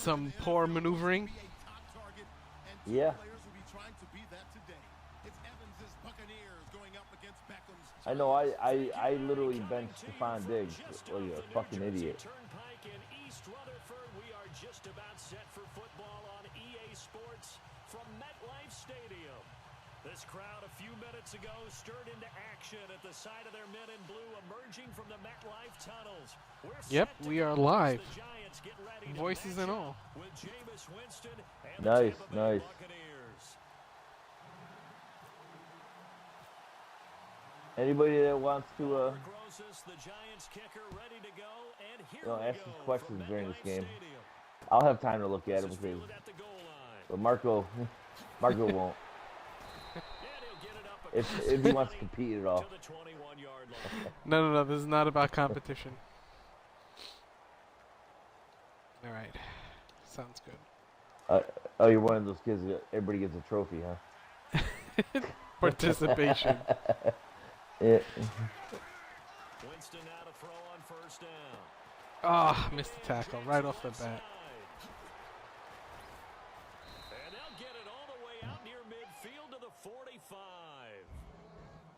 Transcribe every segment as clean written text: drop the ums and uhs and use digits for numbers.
some poor maneuvering. Yeah. I know. I literally benched Stephon Diggs. Oh, you're a fucking idiot. We are just about set for football on EA Sports from MetLife Stadium. This crowd a few minutes ago stirred into action at the side of their men in blue, emerging from the MetLife tunnels. Yep, we are live. Voices and all. With Jameis Winston and nice, the Tampa Bay nice. Buccaneers. Anybody that wants to the Giants kicker ready to go, and here ask us questions during this game, I'll have time to look at them, but Marco won't. If he wants to compete at all. No, this is not about competition. All right, sounds good. Oh, you're one of those kids that everybody gets a trophy, huh? Participation. Yeah. Winston now to throw on first down. Ah, missed the tackle right off the bat. And they'll get it all the way out near midfield to the 45.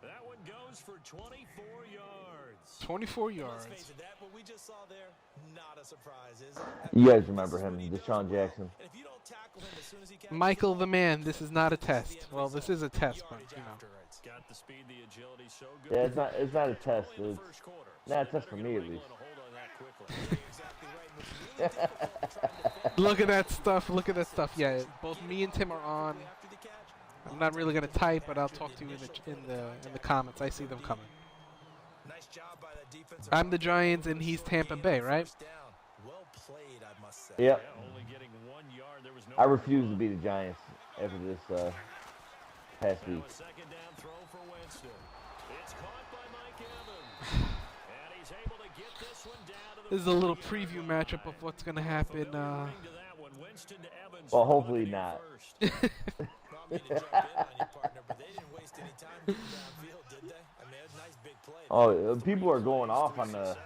That one goes for 24 yards. 24 yards. Let's face it, that what we just saw there, not a surprise, is it? You guys remember him, Deshaun Jackson. And if you don't tackle him as soon as he can, Michael the man, this is not a test. Well, this is a test, but you know. Got the speed, the agility, so good. Yeah, it's not a test. It's not a test for me, at least. Look at that stuff. Look at that stuff. Yeah, both me and Tim are on. I'm not really gonna type, but I'll talk to you in the comments. I see them coming. I'm the Giants and he's Tampa Bay, right? Yep. I refuse to be the Giants after this past week. This is a little preview matchup of what's going to happen. Well, hopefully not. Oh, people are going off on the...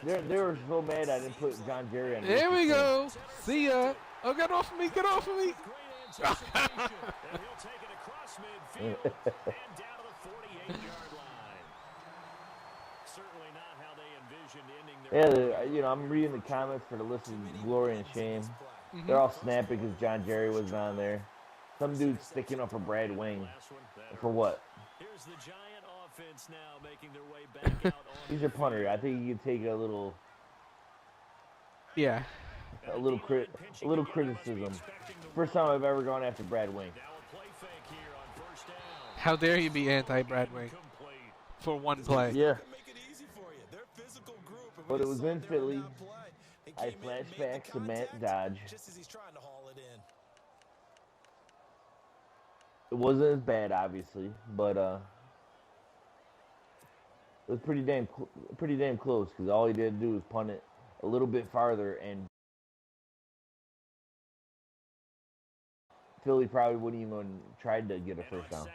They were so mad I didn't put John Jerry on. There we go. See ya. Oh, get off of me. Get off of me. Yeah, you know, I'm reading the comments for the list of glory and shame. They're all snapping because John Jerry wasn't on there. Some dude's sticking up for Brad Wing. For what? Here's the Giant offense now making their way back out. He's a punter. I think he could take a little. Yeah. A little criticism. First time I've ever gone after Brad Wing. How dare you be anti-Brad Wing for one play? Yeah. But it was in Philly. I flashed back to Matt Dodge. It wasn't as bad, obviously, but it was pretty damn close because all he did do was punt it a little bit farther, and Philly probably wouldn't even tried to get a first down.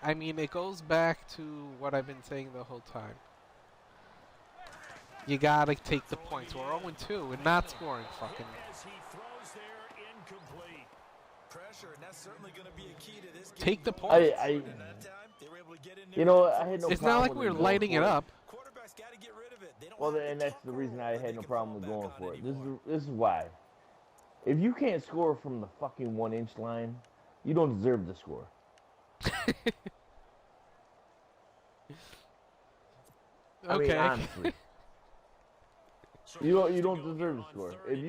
I mean, it goes back to what I've been saying the whole time. You gotta take the points. We're 0-2 and not scoring fucking. Take the points. You know, I had no problem. It's not like we were lighting it up. Well, and that's the reason I had no problem with going for it. This is why. If you can't score from the fucking 1-inch line, you don't deserve to score. Okay. I mean, honestly, you don't deserve to score. If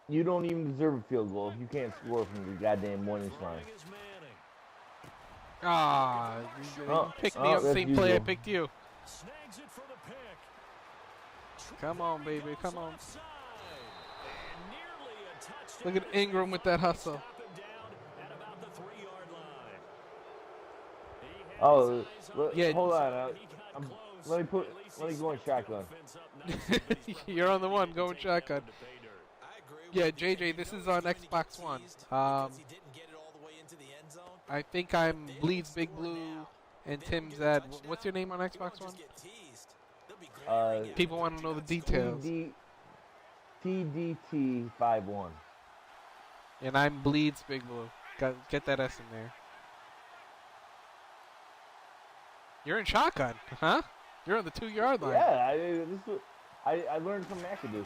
you don't even deserve a field goal if you can't score from the goddamn 1-inch line. Ah, you picked me on the same play I picked you. Come on, baby, come on. Look at Ingram with that hustle. Oh, yeah. Hold on. Let me go in shotgun. You're on the one, going shotgun. Yeah, JJ, this is on Xbox One. I think I'm Bleedbigblue And Tim's at, what's your name on Xbox One? People want to know the details. TDT51. And I'm Bleedbigblue. Get that S in there. You're in shotgun, huh? You're on the 2-yard line. Yeah, I learned from McAdoo.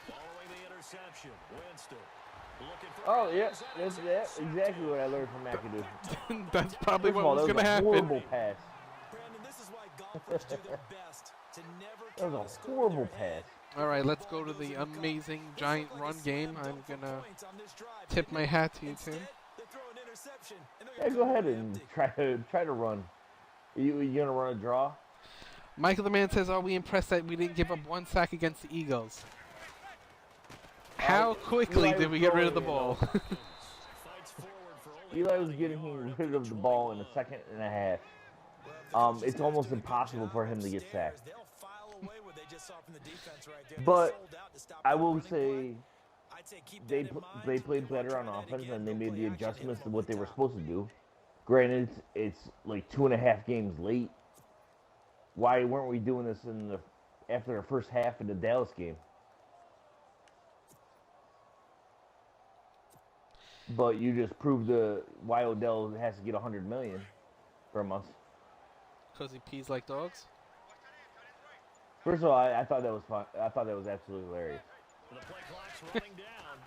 Following the interception, Winston. Oh, yeah, that's exactly what I learned from McAdoo. That's probably First what of all, was going to happen. Horrible pass. Brandon, this is why golfers do their best to never That was a horrible pass. All right, let's go to the amazing giant run game. I'm going to tip my hat to you, Tim. Yeah, go ahead and try to run. You going to run a draw? Michael the Man says, are we impressed that we didn't give up 1 sack against the Eagles? How quickly did we get rid of the ball? Eli was getting rid of the ball in a second and a half. It's almost impossible for him to get sacked. But I will say they played better on offense and they made the adjustments to what they were supposed to do. Granted, it's like 2.5 games late. Why weren't we doing this after the first half of the Dallas game? But you just proved why Odell has to get $100 million from us. Because he pees like dogs? First of all, I thought that was fun. I thought that was absolutely hilarious. The play clock's running down.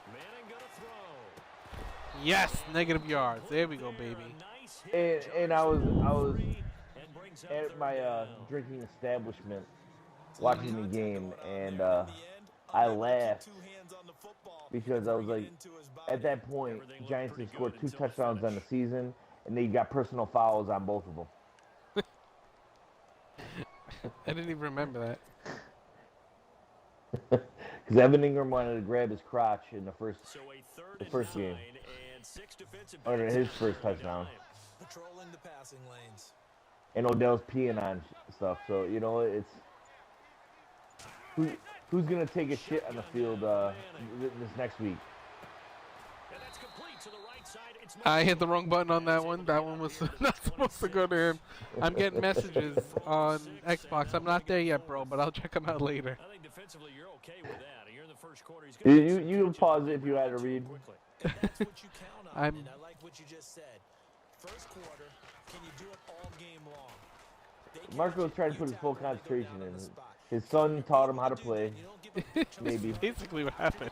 Manning gonna throw. Yes, negative yards. There we go, baby. And I was at my drinking establishment watching the game, and I laughed because I was like, at that point, Giants had scored 2 touchdowns on the season, and they got personal fouls on both of them. I didn't even remember that. Because Evan Ingram wanted to grab his crotch in the first game, or his first touchdown. Patrolling the passing lanes. And Odell's peeing on stuff, so you know it's who's gonna take a shit on the field this next week. I hit the wrong button on that one. That one was not supposed to go to him. I'm getting messages on Xbox. I'm not there yet, bro, but I'll check them out later. I think defensively you're okay with that. You're in the first quarter. You pause it if you had to read. And that's what you count on. And I like what you just said. First quarter, can you do it all game long? Marco's trying to put his full concentration in. His son taught him how to play. Maybe. Basically what happened.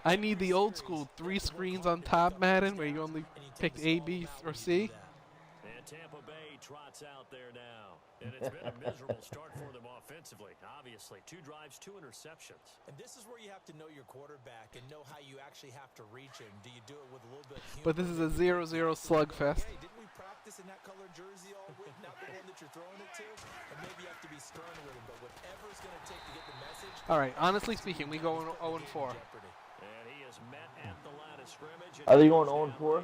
I need the old school 3 screens on top Madden where you only pick A, B, or C. And Tampa Bay trots out there now. And it's been a miserable start for them offensively. Obviously, 2 drives, 2 interceptions. And this is where you have to know your quarterback and know how you actually have to reach him. Do you do it with a little bit of humor? But this is a 0-0 slugfest. Hey, didn't we practice in that color jersey all week? Not the one that you're throwing it to? And maybe you have to be stern with him, but whatever's going to take to get the message. All right, honestly speaking, we go 0-4. And he is met at the line of scrimmage. Are they going 0-4?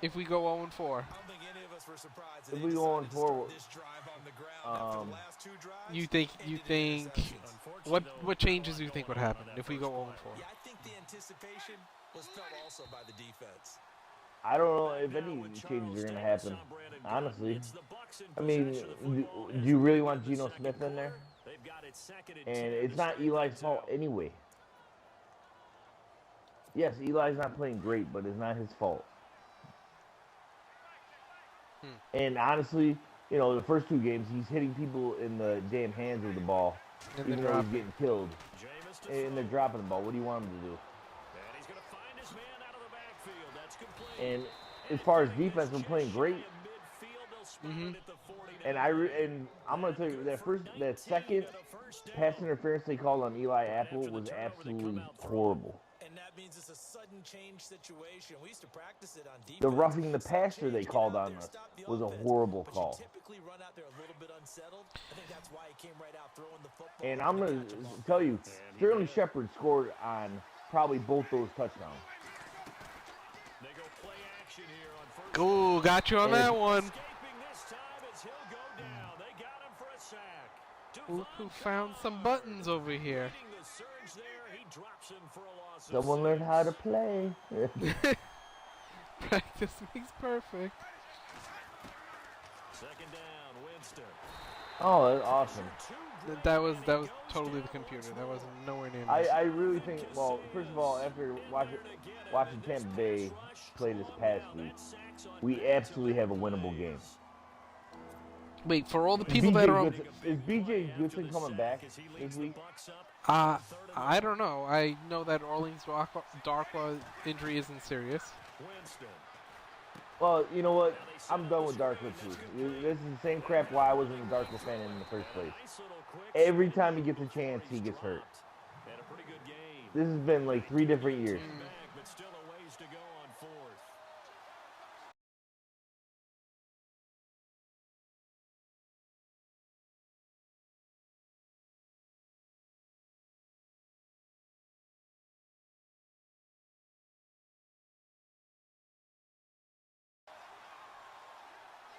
If we go 0-4. I don't think any of us were surprised. If we go 0-4, this drive on the ground after the last 2 drives. you think what changes do you think would happen if we go 0-4? Yeah, I think the anticipation was felt also by the defense. I don't know if any changes are going to happen, honestly. I mean, do you really want Geno Smith in there? And it's not Eli's fault anyway. Yes, Eli's not playing great, but it's not his fault. And honestly, you know, the first 2 games, he's hitting people in the damn hands with the ball, And even though he's getting killed. And they're dropping the ball. What do you want him to do? And as far as defense, we're playing great. And I'm gonna tell you that second pass interference they called on Eli Apple was absolutely horrible. And that means it's a sudden change situation. We used to practice it on defense. The roughing the passer they called on us was a horrible call. Typically run out there a little bit unsettled. I think that's why he came right out throwing the football. And I'm gonna tell you, Sterling Shepard scored on probably both those touchdowns. Ooh, got you on that one. Look who found some buttons over here. Someone learned how to play. Practice makes perfect. Second down, Winston. Oh, that's awesome. That was totally the computer. That wasn't nowhere near me. I really think, well, first of all, after watching Tampa Bay play this past week, we absolutely have a winnable game. Wait, for all the people that are on... Is B.J. Goodson coming back this week? I don't know. I know that Orleans Darkwa injury isn't serious. Well, you know what? I'm done with Darkwa too. This is the same crap why I wasn't a Darkwa fan in the first place. Every time he gets a chance, he gets hurt. This has been like 3 different years.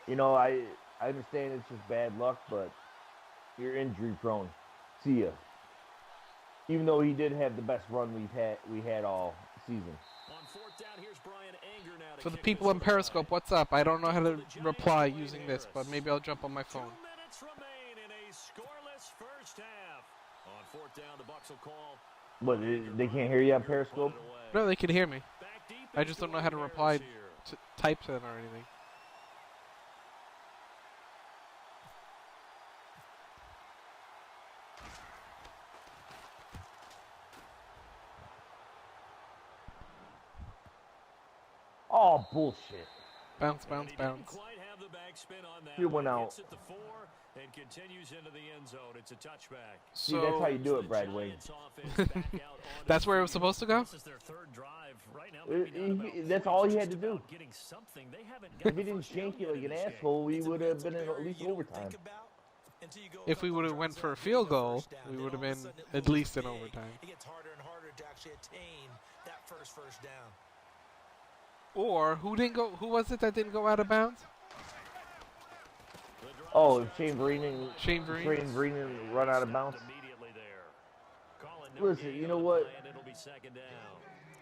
You know, I understand it's just bad luck, but you're injury prone. See ya. Even though he did have the best run we had all season. For the people in Periscope, what's up? I don't know how to reply using this, but maybe I'll jump on my phone. 2 minutes remain in a scoreless first half. On fourth down, the Bucs will call. But they can't hear you on Periscope? No, they can hear me. I just don't know how to reply to types in or anything. Oh, bullshit. Bounce, bounce, bounce. He went out. And continues into the end zone. It's a touchback. See, that's how you do it, Brad Wayne. That's where it was supposed to go? This is their third drive right now. That's all he had to do. If he didn't shank you like an asshole, we would have been in at least overtime. If we would have went for a field goal, we would have been at least in overtime. It gets harder and harder to actually attain that first down. Or who didn't go? Who was it that didn't go out of bounds? Oh, Shane Vereen run out of bounds. Listen, you know what?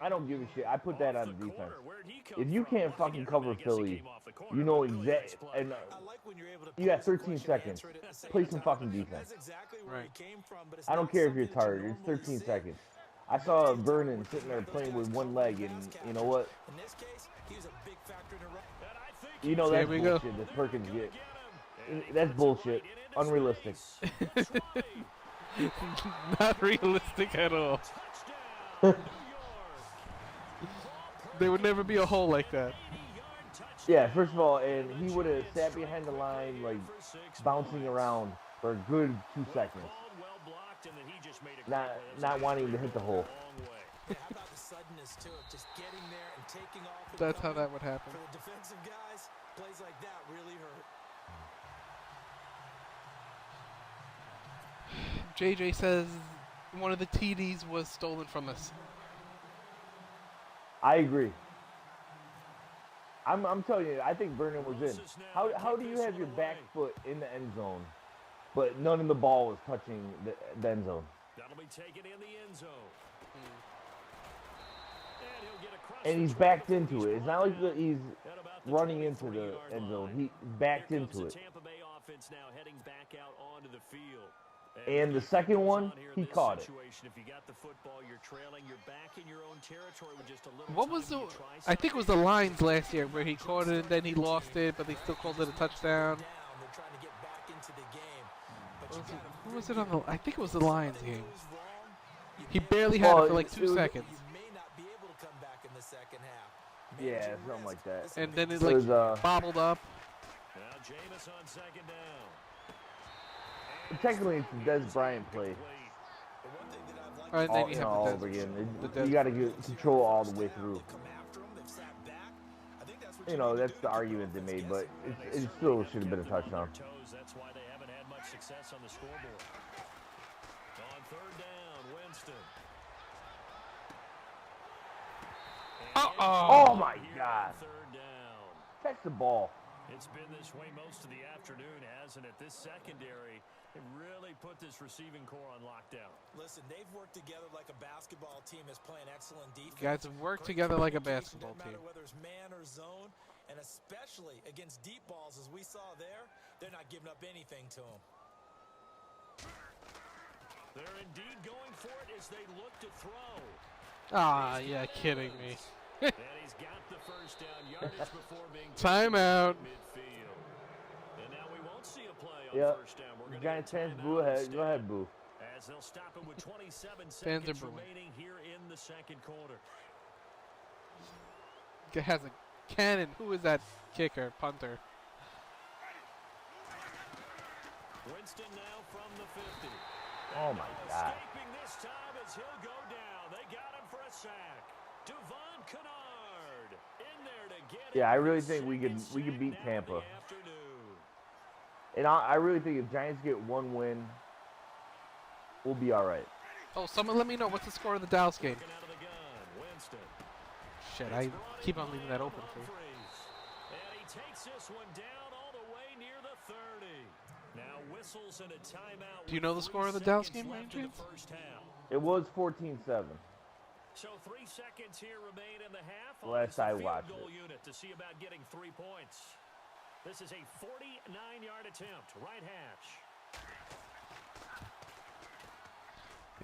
I don't give a shit. I put that on defense. If you can't fucking cover Philly, you know exactly. And you got 13 seconds. Play some fucking defense. Right. I don't care if you're tired. It's 13 seconds. I saw Vernon sitting there playing with one leg, and you know what? You know that's bullshit that Perkins get. That's bullshit. Unrealistic. Not realistic at all. There would never be a hole like that. Yeah, first of all, and he would have sat behind the line, like, bouncing around for a good 2 seconds. Not wanting to hit the hole. That's how that would happen. For the defensive guys, plays like that really hurt. JJ says one of the TDs was stolen from us. I agree. I'm telling you, I think Vernon was in. How do you have your back foot in the end zone, but none of the ball was touching the end zone? That'll be taken in the end zone. And he's backed into it. It's not like he's running into the end zone. He backed into it. Tampa Bay offense now heading back out onto the field. And the second one, he caught it. If you got the football, you're trailing, you're back in your own territory with just a little. What was the? I think it was the Lions last year where he caught it and then he lost it, but they still called it a touchdown. Who was it on the? I think it was the Lions game. He barely had it for like 2 seconds. Yeah, something like that. And then it like bobbled up. Now Jameis on second down. Technically, it's the Des Bryant play. And then you have all over again. You got to control all the way through. You know, that's the argument they made, but it still should have been a touchdown. That's why they haven't had much success on the scoreboard. On third down, Winston. Oh my God! Third down. Catch the ball. It's been this way most of the afternoon, hasn't it? This secondary really put this receiving core on lockdown. Listen, they've worked together like a basketball team is playing excellent defense. Guys have worked together like a basketball team. No matter whether it's man or zone, and especially against deep balls, as we saw there, they're not giving up anything to them. They're indeed going for it as they look to throw. Ah, yeah, kidding me. And he's got the first down yardage before being Timeout. midfield. And now we won't see a play on first down. We're going Giants fans, boo ahead. Go ahead, boo. As they'll stop him with 27 Fans are seconds booing. remaining here in the second quarter. It has a cannon. Who is that kicker, punter? Winston now from the 50. Oh my God. Escaping this time as he'll go down. They got him for a sack. Devon Kennard in there to get it. Yeah, I really think we could beat Tampa. And I really think if Giants get one win, we'll be all right. Oh, someone let me know what's the score of the Dallas game. Shit, I keep on leaving that open for you. And he takes this one down all the way near the 30. Now whistles and a timeout. Do you know the score of the Dallas game, by any chance? It was 14-7. So 3 seconds here remain in the half. Last I watched goal it. unit to see about getting 3 points. This is a 49-yard attempt, right hash.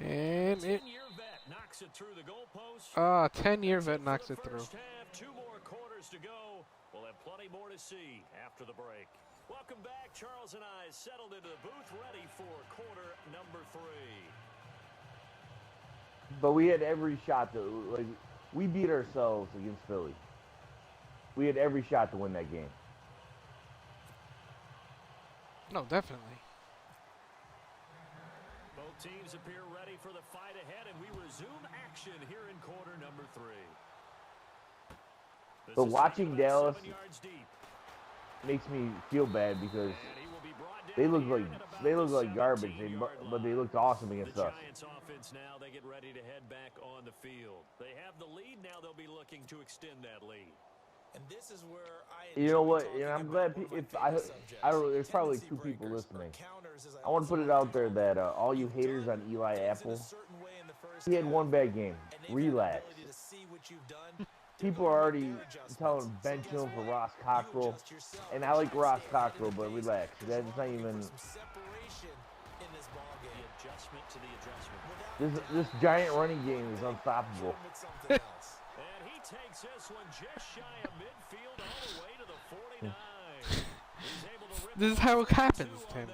And it 10-year vet knocks it through the goalpost. 10-year vet knocks it through. First half, 2 more quarters to go. We'll have plenty more to see after the break. Welcome back. Charles and I settled into the booth, ready for quarter number 3. But we had every shot to we beat ourselves against Philly. We had every shot to win that game. No, definitely. Both teams appear ready for the fight ahead, and we resume action here in quarter number 3. But watching Dallas makes me feel bad because they look like garbage, but they looked awesome against us. Giants offense now, they get ready to head back on the field. They have the lead now. They'll be looking to extend that lead. And this is where You know what? I'm glad I don't. There's probably 2 people listening. I want to put it out there that all you haters on Eli Apple, he had 1 bad game. Relax. People are already telling bench him for Ross Cockrell, and I like Ross Cockrell, but relax. That's not even. This giant running game is unstoppable. And he takes this one just shy of midfield all the way to the 49. He's able to rip This is how it happens, Tim.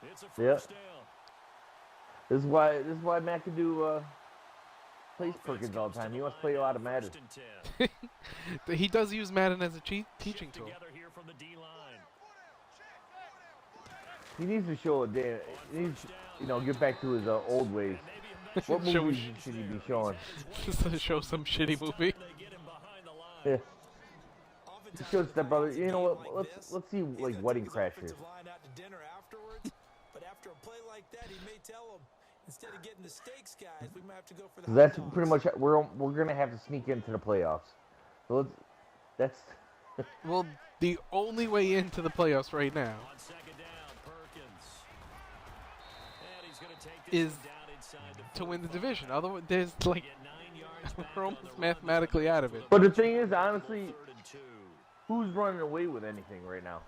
It's a first down. This is why McAdoo plays Perkins all the time. He wants to play a lot of Madden. He does use Madden as a teaching tool. He needs to show a damn. He needs, get back to his old ways. What movies should he be showing? Just to show some shitty movie. Yeah. He shows Step Brother. You know what? Let's see like Wedding Crashers. But after a play like that, he may tell him, instead of getting the steaks, guys, we might have to go for the. That's pretty much we're gonna have to sneak into the playoffs. So that's. Well, the only way into the playoffs right now is to win the division. Otherwise, there's like we're almost mathematically out of it. But the thing is, honestly, who's running away with anything right now?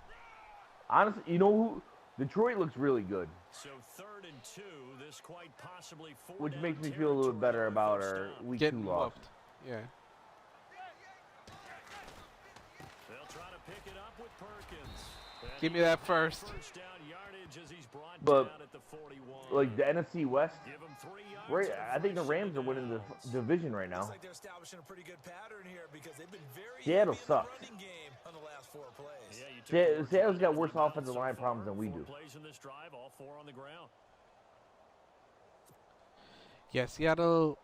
Honestly, you know who? Detroit looks really good. So 3rd and 2, this quite possibly 4 which makes me feel a little better about our week 2 loss. Whooped. Yeah. They'll try to pick it up with Perkins. Give me that first. First down yardage as he's brought But down at the 41. like the NFC West, Give him 3 yards right? I think the Rams are winning the division right now. Looks like they're establishing a pretty good pattern here because they've been very Seattle heavy in the sucks. running game on the last 4 plays. Seattle's got worse offensive line problems than we do. Plays in this drive, all 4 on the ground. Yeah, Seattle,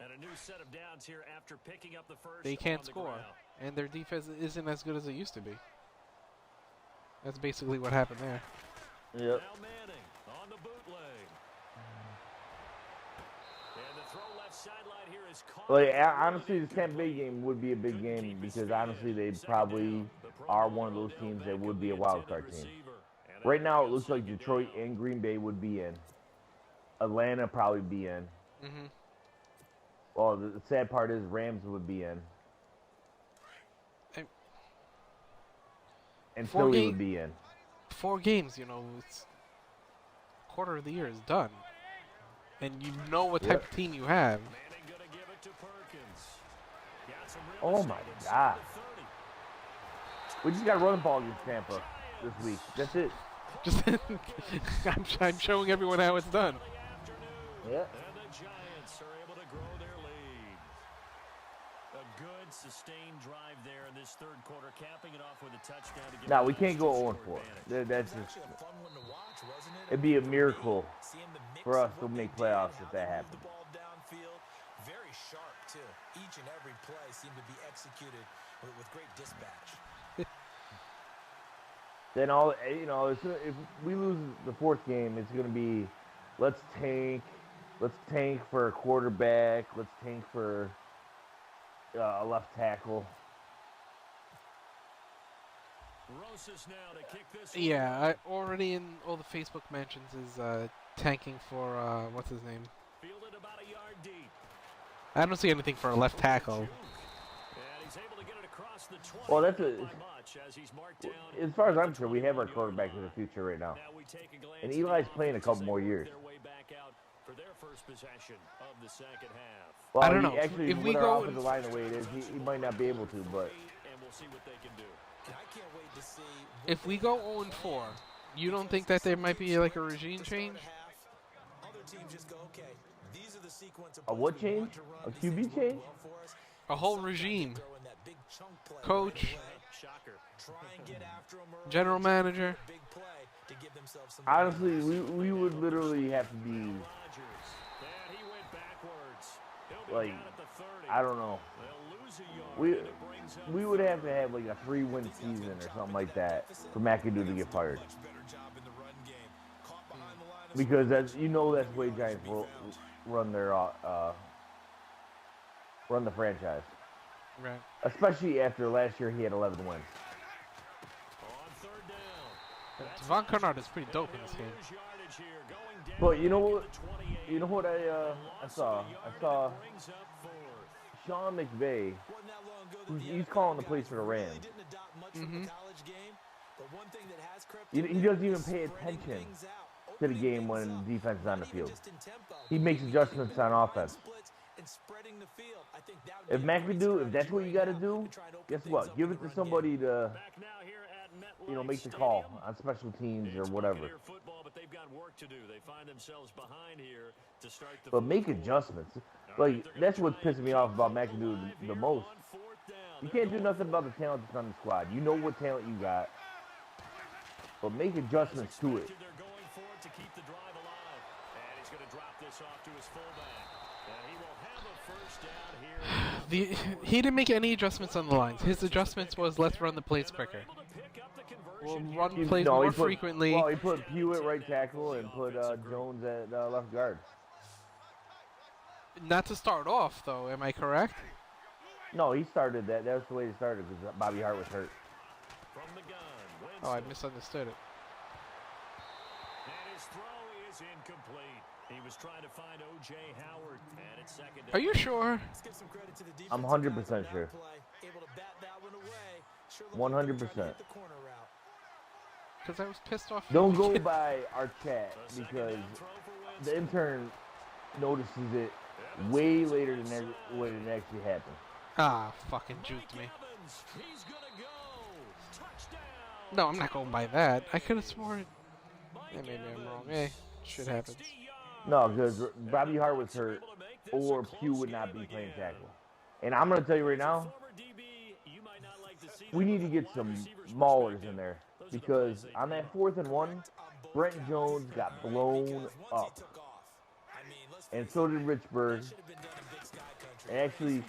And a new set of downs here after picking up the first. they can't on the score. ground. And their defense isn't as good as it used to be. That's basically what happened there. Yep. Now Manning on the bootleg. And the Like, honestly, this Tampa Bay game would be a big game because, honestly, they probably are one of those teams that would be a wild card team. Right now, it looks like Detroit and Green Bay would be in. Atlanta probably be in. Mm-hmm. Well, the sad part is Rams would be in. And Philly would be in. 4 games, you know, it's quarter of the year is done. And you know what type of team you have. Oh my God. We just got to run the ball against Tampa this week. That's it. Just I'm showing everyone how it's done. Yeah. And the Giants are able to grow their lead. A good sustained drive there in this third quarter, capping it off with a touchdown to give. No, we can't go 0-4. That's just. It'd be a miracle for us to make playoffs if that happened. Very sharp too. Each and every play seemed to be executed with great dispatch. Then if we lose the 4th game, it's gonna be, let's tank for a quarterback, let's tank for a left tackle. Yeah, I already in all the Facebook mentions is tanking for what's his name? I don't see anything for a left tackle. Well, that's as far as I'm concerned, we have our quarterback in the future right now. And Eli's playing a couple more years. Well, I don't know. Actually, if we with go our offensive line the way it is, he might not be able to, but. If we go 0-4, you don't think that there might be like a regime change? A what change? A QB change? A whole regime. Coach, general manager. Honestly, we would literally have to be like, I don't know. We would have to have like a 3-win season or something like that for McAdoo to get fired. Because that's the way Giants will run their run the franchise. Right. Especially after last year he had 11 wins. Devon Kennard is pretty dope in this game. But you know what I saw? I saw Sean McVay. He's calling the plays for the Rams. Mm-hmm. He doesn't even pay attention to the game when defense is on the field. He makes adjustments on offense. If McAdoo, if that's what you got to do, guess what? Give it to somebody to, make the call on special teams or whatever. But make adjustments. Like, that's what's pissing me off about McAdoo the most. You can't do nothing about the talent that's on the squad. You know what talent you got. But make adjustments to it. He didn't make any adjustments on the lines. His adjustments was let's run the plays quicker. We'll run plays more frequently. Well, he put Pewitt right tackle and put Jones at left guard. Not to start off, though. Am I correct? No, he started that. That was the way he started because Bobby Hart was hurt. Oh, I misunderstood it. And his throw is incomplete. He was trying to find O.J. Howard, and it's second down. Are you sure? I'm 100% sure. 100%. Because I was pissed off. Don't go by our chat because the intern notices it way later than when it actually happened. Ah, fucking juked me. No, I'm not going by that. I could have sworn. Yeah, maybe I'm wrong. Hey, shit happens. No, because Bobby Hart was hurt, or Pugh would not be playing tackle. And I'm going to tell you right now, we need to get some maulers in there. Because on that 4th and 1, Brent Jones got blown up. And so did Richburg. And actually,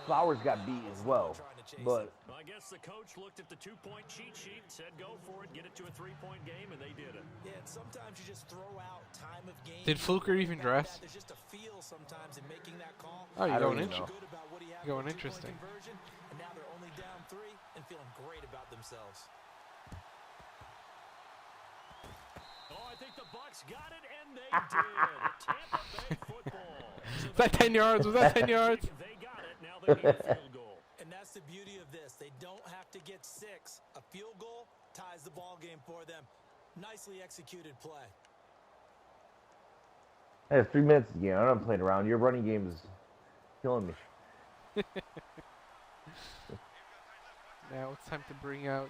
Flowers got beat as well. But guess the coach looked at the 2-point cheat sheet and said, go for it, get it to a 3-point game, and they did it. Yeah, and sometimes you just throw out time of game. Did Fluker even dress? There's just a feel sometimes in making that call. Oh, you're going know. Interesting. And now they're only down 3 and feeling great about themselves. Oh, I think the Bucks got it, and they did. Tampa Bay football. Was that 10 yards? Was that 10 yards? They got it. Now they need a field goal. And that's the beauty of this. They don't have to get 6. A field goal ties the ball game for them. Nicely executed play. Hey, it's 3 minutes again. I'm not playing around. Your running game is killing me. Now it's time to bring out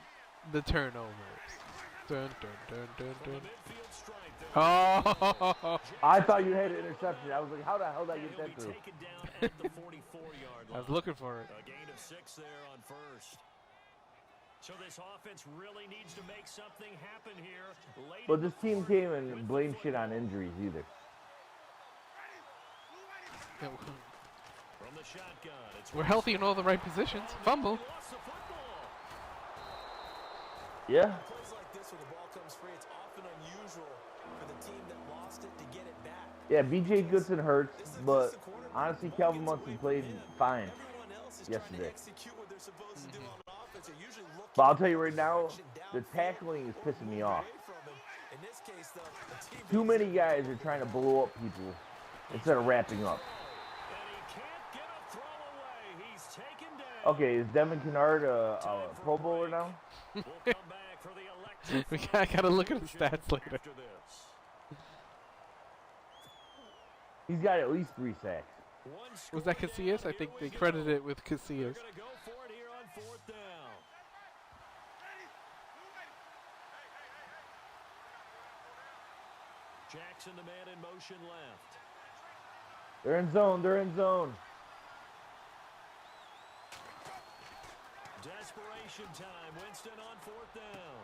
the turnovers. Dun, dun, dun, dun, dun. Oh! I thought you had an interception. I was like, how the hell did I get that through? I was looking for it. A gain of 6 there on first. So this offense really needs to make something happen here. But this team came and blamed shit on injuries either. From the shotgun, We're healthy in all the right positions. Fumble. Yeah. Plays like this where the ball comes free, it's often unusual for the team that lost it to get it back. Yeah, B.J. Goodson hurts, but honestly, Calvin Munson played fine yesterday. But I'll tell you right now, the tackling is pissing me off. Too many guys are trying to blow up people instead of wrapping up. Okay, is Devin Kennard a Pro Bowler now? I gotta look at the stats later. He's got at least 3 sacks. Was that Casillas? I think they credited it with Casillas. Jackson, the man in motion left. They're in zone. They're in zone. Desperation time. Winston on 4th down.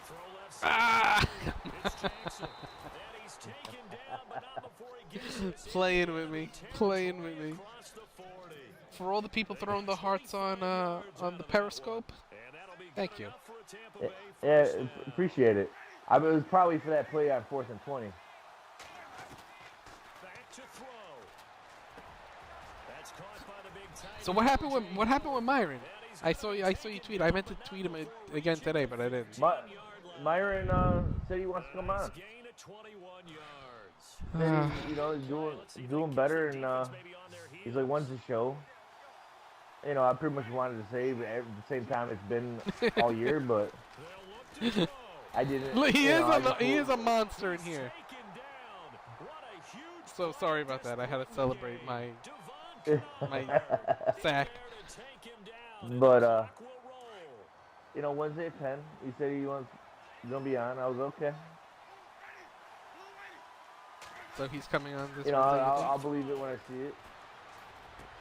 Throw left Ah! side. It's Jackson. And he's taken down, but not before he gets his Playing with me. Playing with me. across the 40. For all the people throwing the hearts on the Periscope, And that'll be thank good you. enough for a Tampa Bay Yeah, first down. appreciate it. I mean, it was probably for that play on 4th and 20. Back to throw. That's caught by the big tight So what happened with Myron? I saw you tweet. I meant to tweet him again today, but I didn't. Myron said he wants to come on. gain of 21 yards. And he's, you know, he's doing better, and he's like, when's the show? You know, I pretty much wanted to say, but at the same time, it's been all year, but They'll look to throw. I didn't. Look, he you know, is a monster in here. Taken down. What a huge So sorry about that. I had to celebrate my Devon sack. to take him down. But Clock will roll. you know, Wednesday at 10, he said he's gonna be on. I was okay. So he's coming on this. You know, Wednesday, you I'll think? believe it when I see it.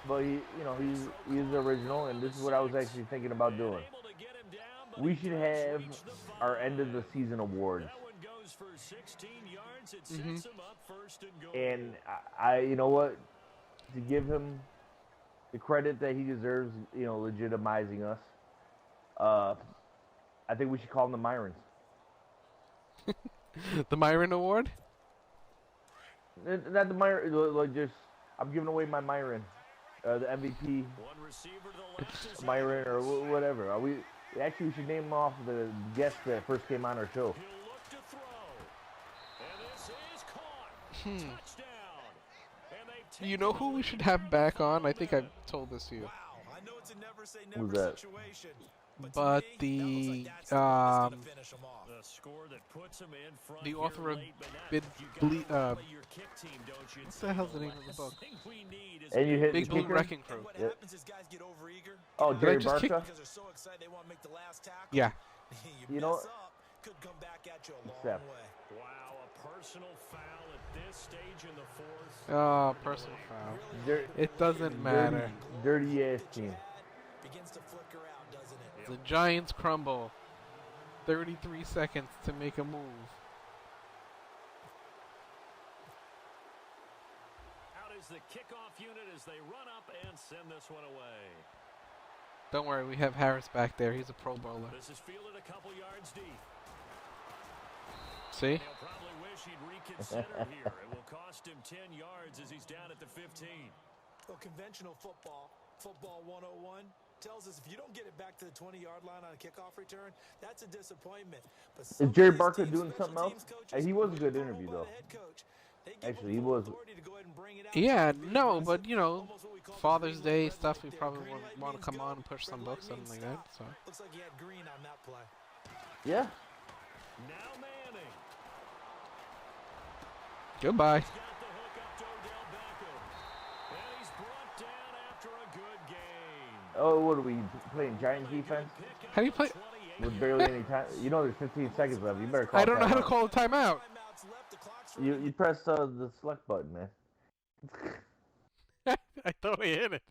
But he's original, and this is what I was actually thinking about doing. Able to get him down, but We he should does have reach the our 5. end of the season awards. That one goes for 16 yards. It sets him up 1st and goal. And I, you know what, to give him the credit that he deserves, you know, legitimizing us, I think we should call them the Myrons. The Myron Award. Not the Myron, like just, I'm giving away my Myron, the MVP One receiver to the left is Myron or whatever. Actually, we should name him off the guest that first came on our show. He'll look to throw. And this is caught. Touchdown. And they've You know who we should have back on? I think I've told this to you. Wow, I know it's a never say Who's never that? situation. But to me, that looks like that's the the one that's gonna finish 'em off. the score that puts him in front the here author of late, but now Bid you Ble gotta play your kick team, don't you? what the hell's the name of the Last book? thing we need is And you hit Big the Blue kicker? Wrecking Crew. And what Yep. happens is guys get overeager. Oh, Did I Jerry just kick- Barca? Because they're so excited they want to make the last tackle. Yeah. You mess know- up, could come back at you a long Steph. way. Wow, a personal foul at this stage in the 4th. Oh, personal foul. It doesn't matter. Dirty ass team. Begins to flicker out, doesn't it? The Giants crumble. 33 seconds to make a move. Out is the kickoff unit as they run up and send this one away. Don't worry, we have Harris back there. He's a Pro Bowler. This is fielded a couple yards deep. See? He'll probably wish he'd reconsidered here. It will cost him 10 yards as he's down at the 15. Well, conventional football 101, tells us if you don't get it back to the 20-yard line on a kickoff return, that's a disappointment. But Is Jerry Barker doing something else? He was a good interview, though. Actually, he was. Yeah, no, but, you know, Father's Day stuff, we probably want to come on and push some books, something like that. So. Looks like he had green on that play. Yeah. Now Manning. Goodbye. He's got the hook up to Odell Beckham. And he's brought down after a good game. Oh, what are we playing? Giant defense? How do you play? With barely any time. You know there's 15 seconds left. You better call I don't know how to timeout. call a timeout. You press the select button, man. I thought we hit it.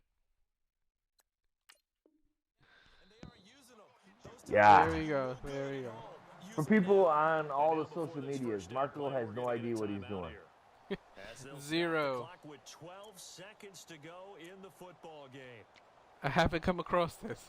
Yeah. There we go. There we go. For people on all the social medias, Marco has no idea what he's doing. Zero. With 12 seconds to go in the football game. I haven't come across this.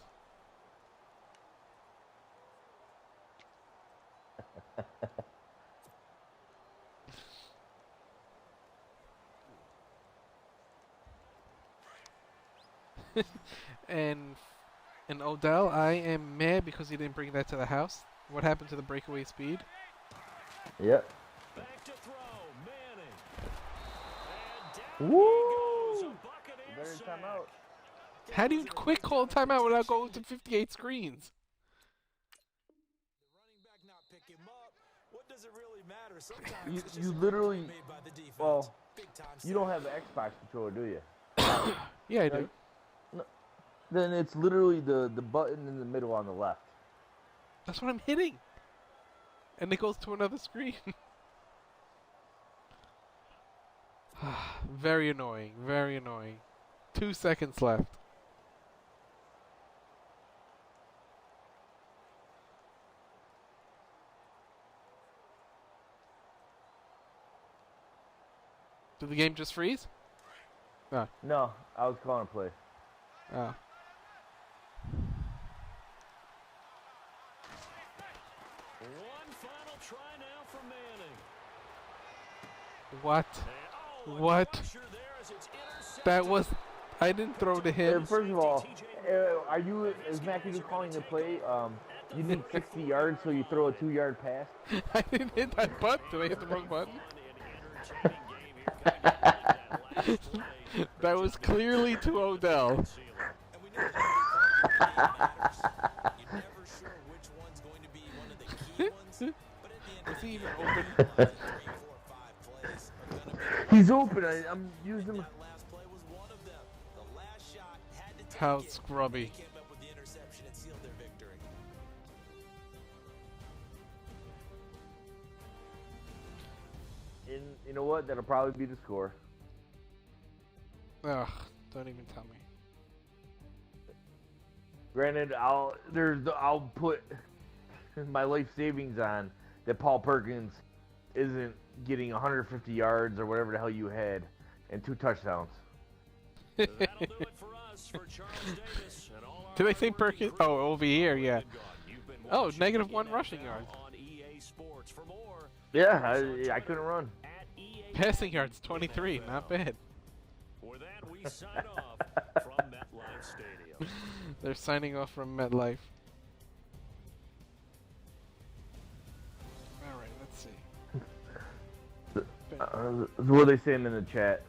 and Odell, I am mad because he didn't bring that to the house. What happened to the breakaway speed? Yep. Back to throw, Manning. And down Woo! he goes, a Buccaneer Better sack. timeout. How do you quick call a timeout without going to 58 screens? The running back not pick him up. What does it really matter? Sometimes it's just You a literally, made by the defense. well, Big time you don't have the Xbox controller, do you? Yeah, I do. No. Then it's literally the button in the middle on the left. That's what I'm hitting. And it goes to another screen. Very annoying. Very annoying. 2 seconds left. Did the game just freeze? Ah. No, I was calling a play. Ah. One final try now for Manning. What? And, What? pressure there as it's intercepted. That was... I didn't throw to him. First of all, is Matthew calling the play? You need 60 yards, so you throw a 2-yard pass? I didn't hit that button. Did I hit the wrong button? That was clearly to Odell. And we know that you're never sure which one's going to be one of the key ones. But at the end Was of he even the open? day, 3, 4, 5 plays are going to be. He's open. I'm using him. That last play was one of them. The last shot had to take How it. scrubby. They came up with the interception and sealed their victory. And you know what? That'll probably be the score. Ugh, don't even tell me. Granted, I'll put my life savings on that Paul Perkins isn't getting 150 yards or whatever the hell you had and 2 touchdowns. That'll do it for us, for Charles Davis and all our Did I say Perkins? Oh, over here, yeah. You've been Oh, watching negative the 1 NFL rushing yards. on EA Sports. For more, Yeah, I couldn't run. at EA Passing yards, 23. Not bad. For that, we sign off from MetLife Stadium. They're signing off from MetLife. Alright, let's see. What are they saying in the chat?